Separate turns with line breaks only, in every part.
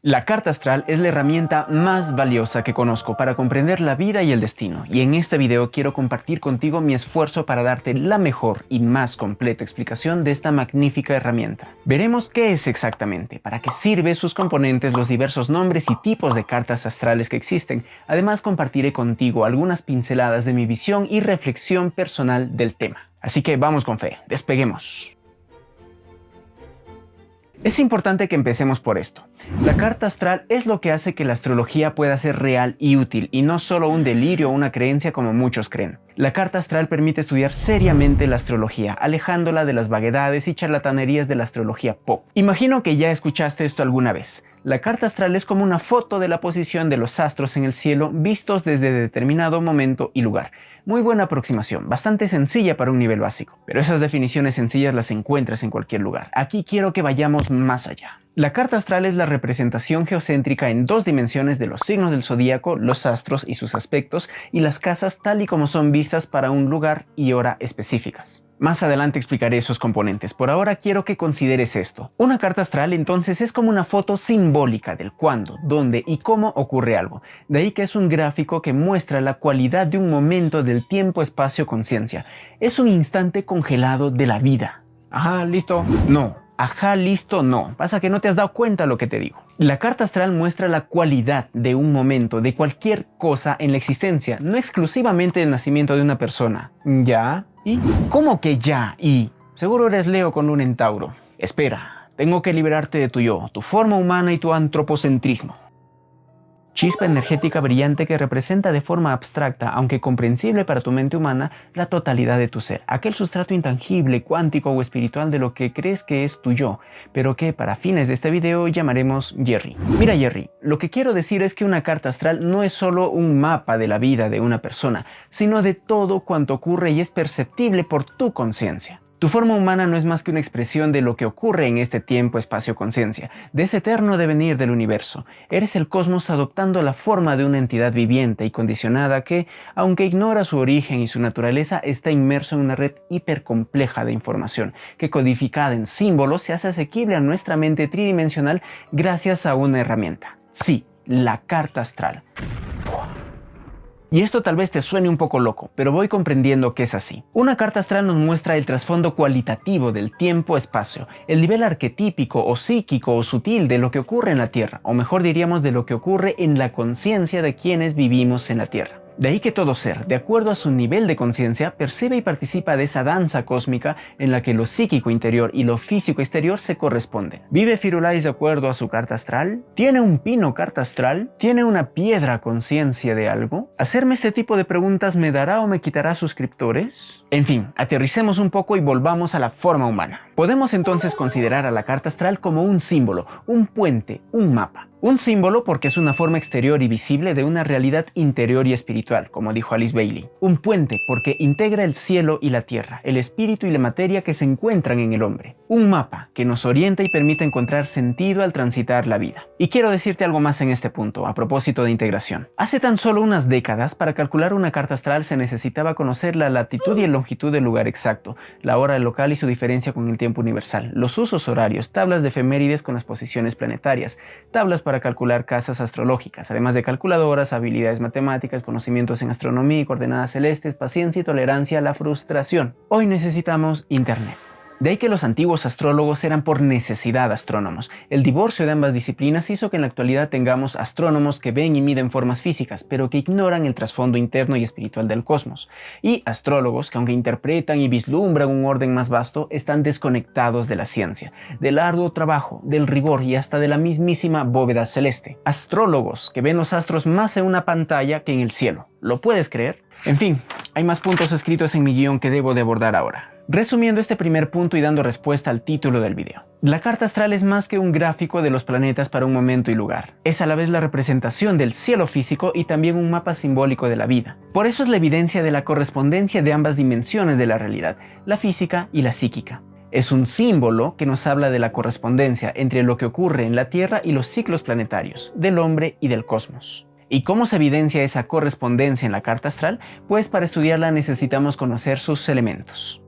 La carta astral es la herramienta más valiosa que conozco para comprender la vida y el destino, y en este video quiero compartir contigo mi esfuerzo para darte la mejor y más completa explicación de esta magnífica herramienta. Veremos qué es exactamente, para qué sirve, sus componentes, los diversos nombres y tipos de cartas astrales que existen. Además, compartiré contigo algunas pinceladas de mi visión y reflexión personal del tema. Así que vamos con fe, despeguemos. Es importante que empecemos por esto. La carta astral es lo que hace que la astrología pueda ser real y útil, y no solo un delirio o una creencia como muchos creen. La carta astral permite estudiar seriamente la astrología, alejándola de las vaguedades y charlatanerías de la astrología pop. Imagino que ya escuchaste esto alguna vez. La carta astral es como una foto de la posición de los astros en el cielo vistos desde determinado momento y lugar. Muy buena aproximación, bastante sencilla para un nivel básico. Pero esas definiciones sencillas las encuentras en cualquier lugar. Aquí quiero que vayamos más allá. La carta astral es la representación geocéntrica en dos dimensiones de los signos del zodíaco, los astros y sus aspectos, y las casas tal y como son vistas para un lugar y hora específicas. Más adelante explicaré esos componentes. Por ahora quiero que consideres esto. Una carta astral entonces es como una foto simbólica del cuándo, dónde y cómo ocurre algo. De ahí que es un gráfico que muestra la cualidad de un momento del tiempo, espacio, conciencia. Es un instante congelado de la vida. Ajá, listo. No. Ajá, listo, no. Pasa que no te has dado cuenta de lo que te digo. La carta astral muestra la cualidad de un momento, de cualquier cosa en la existencia, no exclusivamente el nacimiento de una persona. ¿Ya? ¿Y? ¿Cómo que ya? ¿Y? Seguro eres Leo con un Tauro. Espera, tengo que liberarte de tu yo, tu forma humana y tu antropocentrismo. Chispa energética brillante que representa de forma abstracta, aunque comprensible para tu mente humana, la totalidad de tu ser, aquel sustrato intangible, cuántico o espiritual de lo que crees que es tu yo, pero que para fines de este video llamaremos Jerry. Mira Jerry, lo que quiero decir es que una carta astral no es solo un mapa de la vida de una persona, sino de todo cuanto ocurre y es perceptible por tu conciencia. Tu forma humana no es más que una expresión de lo que ocurre en este tiempo, espacio, conciencia, de ese eterno devenir del universo. Eres el cosmos adoptando la forma de una entidad viviente y condicionada que, aunque ignora su origen y su naturaleza, está inmerso en una red hipercompleja de información, que codificada en símbolos se hace asequible a nuestra mente tridimensional gracias a una herramienta. Sí, la carta astral. Y esto tal vez te suene un poco loco, pero voy comprendiendo que es así. Una carta astral nos muestra el trasfondo cualitativo del tiempo-espacio, el nivel arquetípico o psíquico o sutil de lo que ocurre en la Tierra, o mejor diríamos de lo que ocurre en la conciencia de quienes vivimos en la Tierra. De ahí que todo ser, de acuerdo a su nivel de conciencia, percibe y participa de esa danza cósmica en la que lo psíquico interior y lo físico exterior se corresponden. ¿Vive Firulais de acuerdo a su carta astral? ¿Tiene un pino carta astral? ¿Tiene una piedra conciencia de algo? ¿Hacerme este tipo de preguntas me dará o me quitará suscriptores? En fin, aterricemos un poco y volvamos a la forma humana. Podemos entonces considerar a la carta astral como un símbolo, un puente, un mapa. Un símbolo porque es una forma exterior y visible de una realidad interior y espiritual, como dijo Alice Bailey. Un puente porque integra el cielo y la tierra, el espíritu y la materia que se encuentran en el hombre. Un mapa que nos orienta y permite encontrar sentido al transitar la vida. Y quiero decirte algo más en este punto, a propósito de integración. Hace tan solo unas décadas, para calcular una carta astral se necesitaba conocer la latitud y la longitud del lugar exacto, la hora local y su diferencia con el tiempo universal, los usos horarios, tablas de efemérides con las posiciones planetarias, tablas para calcular casas astrológicas, además de calculadoras, habilidades matemáticas, conocimientos en astronomía y coordenadas celestes, paciencia y tolerancia a la frustración. Hoy necesitamos Internet. De ahí que los antiguos astrólogos eran por necesidad astrónomos. El divorcio de ambas disciplinas hizo que en la actualidad tengamos astrónomos que ven y miden formas físicas, pero que ignoran el trasfondo interno y espiritual del cosmos. Y astrólogos que, aunque interpretan y vislumbran un orden más vasto, están desconectados de la ciencia, del arduo trabajo, del rigor y hasta de la mismísima bóveda celeste. Astrólogos que ven los astros más en una pantalla que en el cielo. ¿Lo puedes creer? En fin, hay más puntos escritos en mi guión que debo de abordar ahora. Resumiendo este primer punto y dando respuesta al título del video. La carta astral es más que un gráfico de los planetas para un momento y lugar. Es a la vez la representación del cielo físico y también un mapa simbólico de la vida. Por eso es la evidencia de la correspondencia de ambas dimensiones de la realidad, la física y la psíquica. Es un símbolo que nos habla de la correspondencia entre lo que ocurre en la Tierra y los ciclos planetarios, del hombre y del cosmos. ¿Y cómo se evidencia esa correspondencia en la carta astral? Pues para estudiarla necesitamos conocer sus elementos.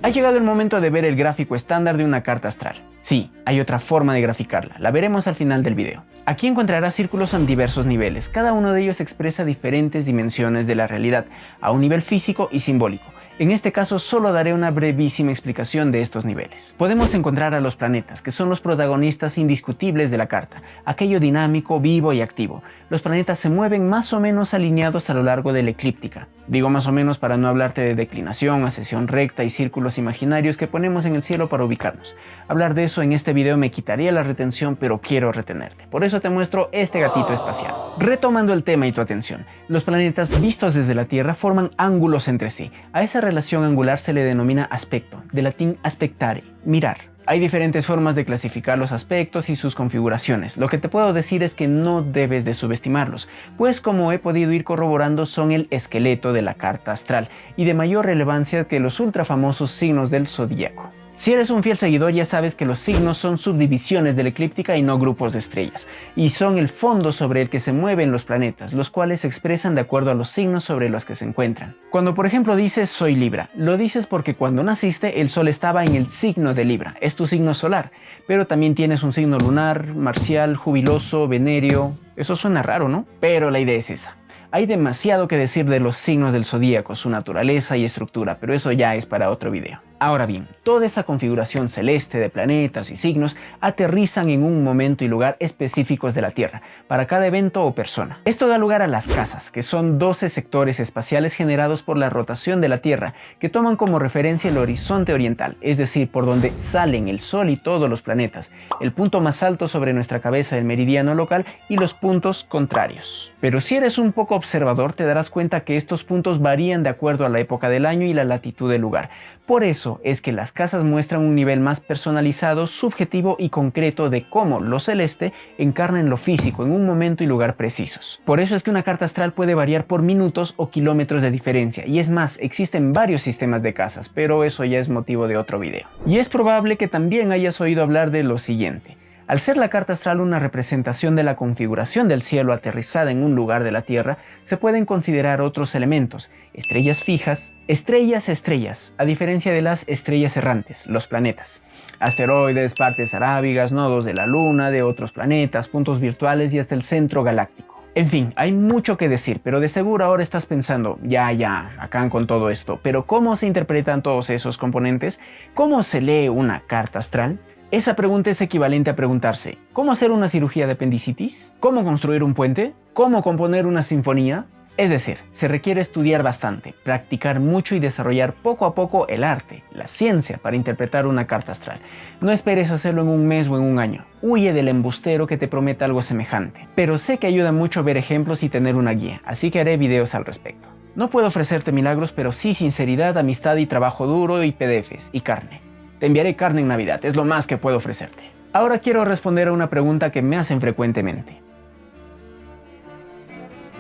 Ha llegado el momento de ver el gráfico estándar de una carta astral. Sí, hay otra forma de graficarla, la veremos al final del video. Aquí encontrarás círculos en diversos niveles, cada uno de ellos expresa diferentes dimensiones de la realidad, a un nivel físico y simbólico. En este caso solo daré una brevísima explicación de estos niveles. Podemos encontrar a los planetas, que son los protagonistas indiscutibles de la carta, aquello dinámico, vivo y activo. Los planetas se mueven más o menos alineados a lo largo de la eclíptica. Digo más o menos para no hablarte de declinación, ascensión recta y círculos imaginarios que ponemos en el cielo para ubicarnos. Hablar de eso en este video me quitaría la retención, pero quiero retenerte. Por eso te muestro este gatito espacial. Retomando el tema y tu atención, los planetas vistos desde la Tierra forman ángulos entre sí. A esa relación angular se le denomina aspecto, de latín aspectare, mirar. Hay diferentes formas de clasificar los aspectos y sus configuraciones. Lo que te puedo decir es que no debes de subestimarlos, pues como he podido ir corroborando son el esqueleto de la carta astral y de mayor relevancia que los ultra famosos signos del zodíaco. Si eres un fiel seguidor ya sabes que los signos son subdivisiones de la eclíptica y no grupos de estrellas, y son el fondo sobre el que se mueven los planetas, los cuales se expresan de acuerdo a los signos sobre los que se encuentran. Cuando por ejemplo dices soy Libra, lo dices porque cuando naciste el Sol estaba en el signo de Libra, es tu signo solar, pero también tienes un signo lunar, marcial, jubiloso, venéreo. Eso suena raro, ¿no? Pero la idea es esa. Hay demasiado que decir de los signos del zodíaco, su naturaleza y estructura, pero eso ya es para otro video. Ahora bien, toda esa configuración celeste de planetas y signos aterrizan en un momento y lugar específicos de la Tierra, para cada evento o persona. Esto da lugar a las casas, que son 12 sectores espaciales generados por la rotación de la Tierra, que toman como referencia el horizonte oriental, es decir, por donde salen el Sol y todos los planetas, el punto más alto sobre nuestra cabeza del meridiano local y los puntos contrarios. Pero si eres un poco observador, te darás cuenta que estos puntos varían de acuerdo a la época del año y la latitud del lugar. Por eso es que las casas muestran un nivel más personalizado, subjetivo y concreto de cómo lo celeste encarna en lo físico en un momento y lugar precisos. Por eso es que una carta astral puede variar por minutos o kilómetros de diferencia, y es más, existen varios sistemas de casas, pero eso ya es motivo de otro video. Y es probable que también hayas oído hablar de lo siguiente. Al ser la carta astral una representación de la configuración del cielo aterrizada en un lugar de la Tierra, se pueden considerar otros elementos, estrellas fijas, estrellas, a diferencia de las estrellas errantes, los planetas, asteroides, partes arábigas, nodos de la Luna, de otros planetas, puntos virtuales y hasta el centro galáctico. En fin, hay mucho que decir, pero de seguro ahora estás pensando, ya, acá con todo esto, pero ¿cómo se interpretan todos esos componentes? ¿Cómo se lee una carta astral? Esa pregunta es equivalente a preguntarse, ¿cómo hacer una cirugía de apendicitis? ¿Cómo construir un puente? ¿Cómo componer una sinfonía? Es decir, se requiere estudiar bastante, practicar mucho y desarrollar poco a poco el arte, la ciencia para interpretar una carta astral. No esperes hacerlo en un mes o en un año. Huye del embustero que te promete algo semejante. Pero sé que ayuda mucho ver ejemplos y tener una guía, así que haré videos al respecto. No puedo ofrecerte milagros, pero sí sinceridad, amistad y trabajo duro y PDFs y carne. Te enviaré carne en Navidad, es lo más que puedo ofrecerte. Ahora quiero responder a una pregunta que me hacen frecuentemente.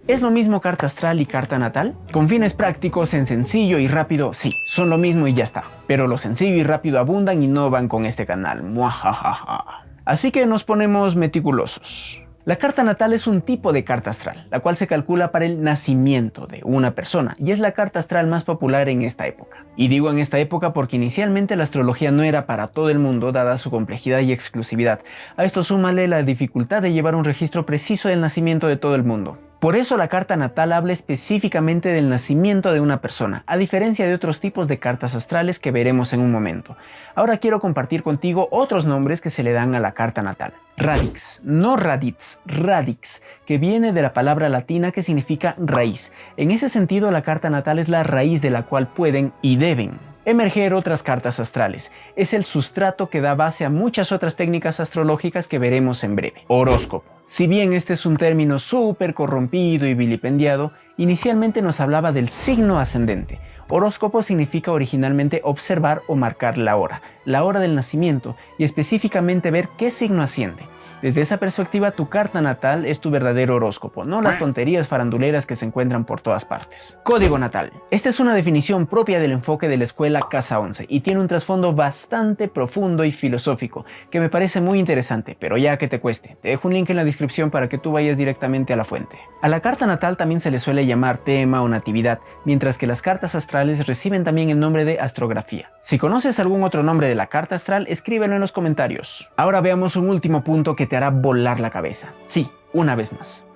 ¿Es lo mismo carta astral y carta natal? Con fines prácticos, en sencillo y rápido, sí, son lo mismo y ya está. Pero lo sencillo y rápido abundan y no van con este canal. Muajajaja. Así que nos ponemos meticulosos. La carta natal es un tipo de carta astral, la cual se calcula para el nacimiento de una persona y es la carta astral más popular en esta época. Y digo en esta época porque inicialmente la astrología no era para todo el mundo dada su complejidad y exclusividad. A esto súmale la dificultad de llevar un registro preciso del nacimiento de todo el mundo. Por eso la carta natal habla específicamente del nacimiento de una persona, a diferencia de otros tipos de cartas astrales que veremos en un momento. Ahora quiero compartir contigo otros nombres que se le dan a la carta natal. Radix, no radix, radix, que viene de la palabra latina que significa raíz. En ese sentido, la carta natal es la raíz de la cual pueden y deben emerger otras cartas astrales. Es el sustrato que da base a muchas otras técnicas astrológicas que veremos en breve. Horóscopo. Si bien este es un término súper corrompido y vilipendiado, inicialmente nos hablaba del signo ascendente. Horóscopo significa originalmente observar o marcar la hora del nacimiento y específicamente ver qué signo asciende. Desde esa perspectiva, tu carta natal es tu verdadero horóscopo, no las tonterías faranduleras que se encuentran por todas partes. Código natal. Esta es una definición propia del enfoque de la escuela Casa 11 y tiene un trasfondo bastante profundo y filosófico que me parece muy interesante, pero ya que te cueste, te dejo un link en la descripción para que tú vayas directamente a la fuente. A la carta natal también se le suele llamar tema o natividad, mientras que las cartas astrales reciben también el nombre de astrografía. Si conoces algún otro nombre de la carta astral, escríbelo en los comentarios. Ahora veamos un último punto que te hará volar la cabeza. Sí, una vez más.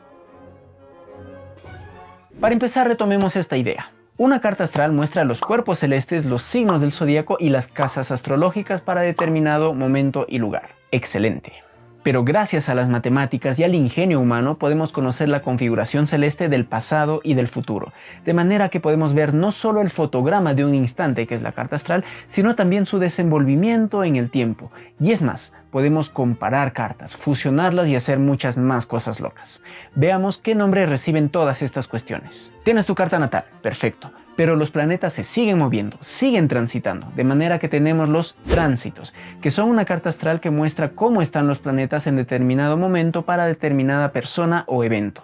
Para empezar, retomemos esta idea. Una carta astral muestra los cuerpos celestes, los signos del zodíaco y las casas astrológicas para determinado momento y lugar. Excelente. Pero gracias a las matemáticas y al ingenio humano podemos conocer la configuración celeste del pasado y del futuro, de manera que podemos ver no solo el fotograma de un instante, que es la carta astral, sino también su desenvolvimiento en el tiempo. Y es más, podemos comparar cartas, fusionarlas y hacer muchas más cosas locas. Veamos qué nombre reciben todas estas cuestiones. Tienes tu carta natal, perfecto. Pero los planetas se siguen moviendo, siguen transitando, de manera que tenemos los tránsitos, que son una carta astral que muestra cómo están los planetas en determinado momento para determinada persona o evento.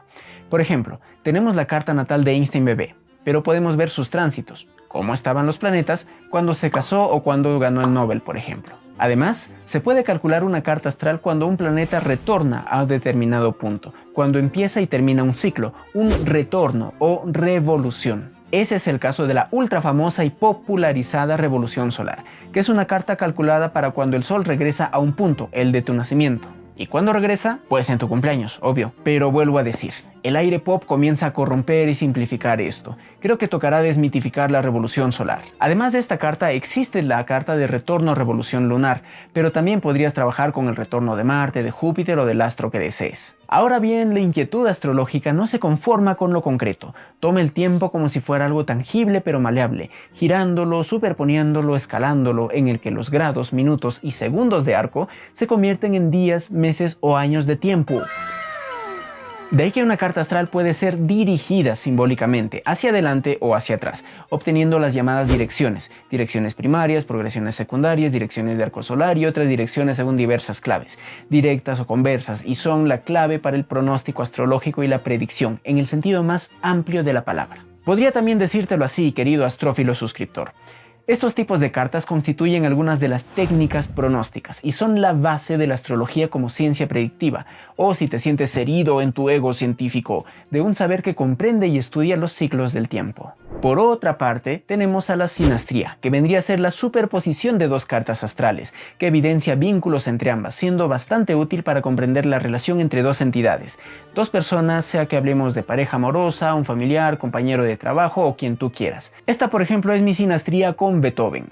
Por ejemplo, tenemos la carta natal de Einstein bebé, pero podemos ver sus tránsitos, cómo estaban los planetas cuando se casó o cuando ganó el Nobel, por ejemplo. Además, se puede calcular una carta astral cuando un planeta retorna a un determinado punto, cuando empieza y termina un ciclo, un retorno o revolución. Ese es el caso de la ultra famosa y popularizada revolución solar, que es una carta calculada para cuando el Sol regresa a un punto, el de tu nacimiento. ¿Y cuándo regresa? Pues en tu cumpleaños, obvio. Pero vuelvo a decir, el aire pop comienza a corromper y simplificar esto. Creo que tocará desmitificar la revolución solar. Además de esta carta, existe la carta de retorno revolución lunar, pero también podrías trabajar con el retorno de Marte, de Júpiter o del astro que desees. Ahora bien, la inquietud astrológica no se conforma con lo concreto. Toma el tiempo como si fuera algo tangible pero maleable, girándolo, superponiéndolo, escalándolo, en el que los grados, minutos y segundos de arco se convierten en días, meses o años de tiempo. De ahí que una carta astral puede ser dirigida simbólicamente hacia adelante o hacia atrás, obteniendo las llamadas direcciones primarias, progresiones secundarias, direcciones de arco solar y otras direcciones según diversas claves, directas o conversas, y son la clave para el pronóstico astrológico y la predicción, en el sentido más amplio de la palabra. Podría también decírtelo así, querido astrófilo suscriptor. Estos tipos de cartas constituyen algunas de las técnicas pronósticas y son la base de la astrología como ciencia predictiva, o si te sientes herido en tu ego científico, de un saber que comprende y estudia los ciclos del tiempo. Por otra parte, tenemos a la sinastría, que vendría a ser la superposición de dos cartas astrales, que evidencia vínculos entre ambas, siendo bastante útil para comprender la relación entre dos entidades, dos personas, sea que hablemos de pareja amorosa, un familiar, compañero de trabajo o quien tú quieras. Esta, por ejemplo, es mi sinastría con Beethoven.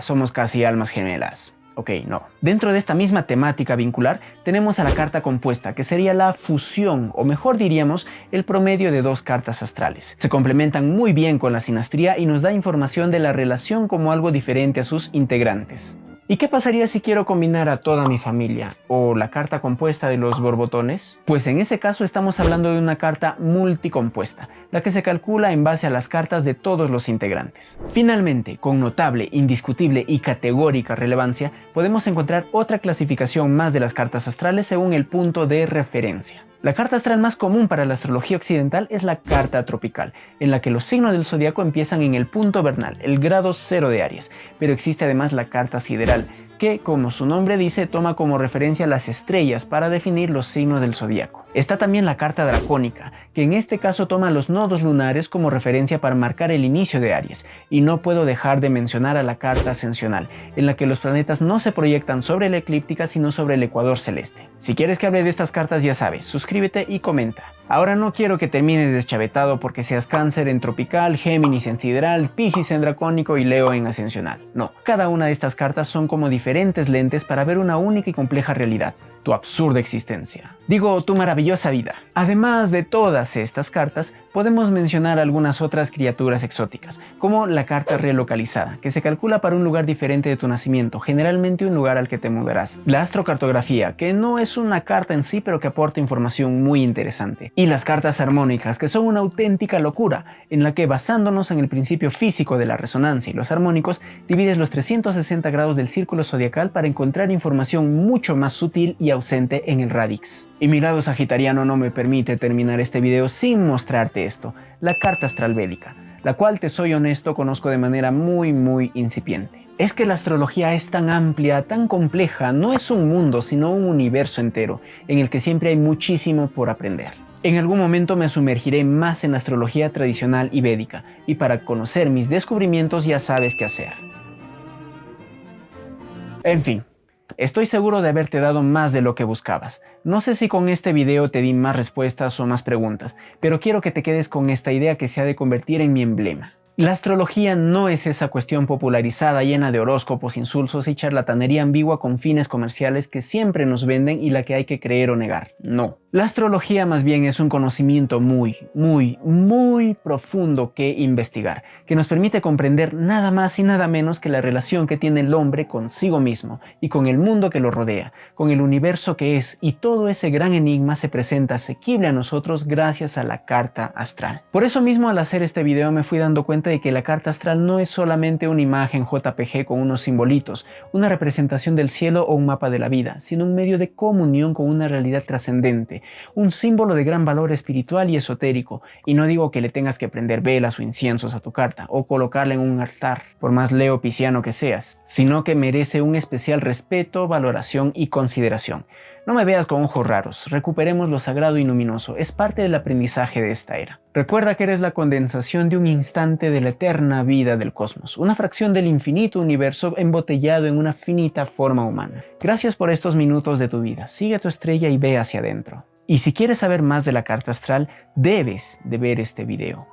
Somos casi almas gemelas. Ok, no. Dentro de esta misma temática vincular, tenemos a la carta compuesta, que sería la fusión, o mejor diríamos, el promedio de dos cartas astrales. Se complementan muy bien con la sinastría y nos da información de la relación como algo diferente a sus integrantes. ¿Y qué pasaría si quiero combinar a toda mi familia? ¿O la carta compuesta de los borbotones? Pues en ese caso estamos hablando de una carta multicompuesta, la que se calcula en base a las cartas de todos los integrantes. Finalmente, con notable, indiscutible y categórica relevancia, podemos encontrar otra clasificación más de las cartas astrales según el punto de referencia. La carta astral más común para la astrología occidental es la carta tropical, en la que los signos del zodiaco empiezan en el punto vernal, el grado 0 de Aries, pero existe además la carta sideral, que, como su nombre dice, toma como referencia las estrellas para definir los signos del zodiaco. Está también la carta dracónica, que en este caso toma los nodos lunares como referencia para marcar el inicio de Aries, y no puedo dejar de mencionar a la carta ascensional, en la que los planetas no se proyectan sobre la eclíptica sino sobre el ecuador celeste. Si quieres que hable de estas cartas, ya sabes, suscríbete y comenta. Ahora no quiero que termines deschavetado porque seas Cáncer en tropical, Géminis en sideral, Piscis en dracónico y Leo en ascensional. No, cada una de estas cartas son como diferentes lentes para ver una única y compleja realidad, tu absurda existencia. Digo, tu maravillosa vida. Además de todas estas cartas, podemos mencionar algunas otras criaturas exóticas, como la carta relocalizada, que se calcula para un lugar diferente de tu nacimiento, generalmente un lugar al que te mudarás. La astrocartografía, que no es una carta en sí, pero que aporta información muy interesante. Y las cartas armónicas, que son una auténtica locura, en la que basándonos en el principio físico de la resonancia y los armónicos, divides los 360 grados del círculo zodiacal para encontrar información mucho más sutil y ausente en el radix. Y mi lado sagitariano no me permite terminar este video sin mostrarte esto, la carta astral védica, la cual, te soy honesto, conozco de manera muy incipiente. Es que la astrología es tan amplia, tan compleja, no es un mundo, sino un universo entero, en el que siempre hay muchísimo por aprender. En algún momento me sumergiré más en la astrología tradicional y védica, y para conocer mis descubrimientos ya sabes qué hacer. En fin, estoy seguro de haberte dado más de lo que buscabas. No sé si con este video te di más respuestas o más preguntas, pero quiero que te quedes con esta idea que se ha de convertir en mi emblema. La astrología no es esa cuestión popularizada llena de horóscopos, insulsos y charlatanería ambigua con fines comerciales que siempre nos venden y la que hay que creer o negar. No. La astrología más bien es un conocimiento muy profundo que investigar, que nos permite comprender nada más y nada menos que la relación que tiene el hombre consigo mismo y con el mundo que lo rodea, con el universo que es, y todo ese gran enigma se presenta asequible a nosotros gracias a la carta astral. Por eso mismo, al hacer este video me fui dando cuenta de que la carta astral no es solamente una imagen JPG con unos simbolitos, una representación del cielo o un mapa de la vida, sino un medio de comunión con una realidad trascendente, un símbolo de gran valor espiritual y esotérico. Y no digo que le tengas que prender velas o inciensos a tu carta o colocarla en un altar, por más leo pisciano que seas, sino que merece un especial respeto, valoración y consideración. No me veas con ojos raros, recuperemos lo sagrado y luminoso, es parte del aprendizaje de esta era. Recuerda que eres la condensación de un instante de la eterna vida del cosmos, una fracción del infinito universo embotellado en una finita forma humana. Gracias por estos minutos de tu vida, sigue tu estrella y ve hacia adentro. Y si quieres saber más de la carta astral, debes de ver este video.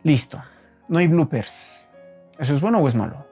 Listo, no hay bloopers. ¿Eso es bueno o es malo?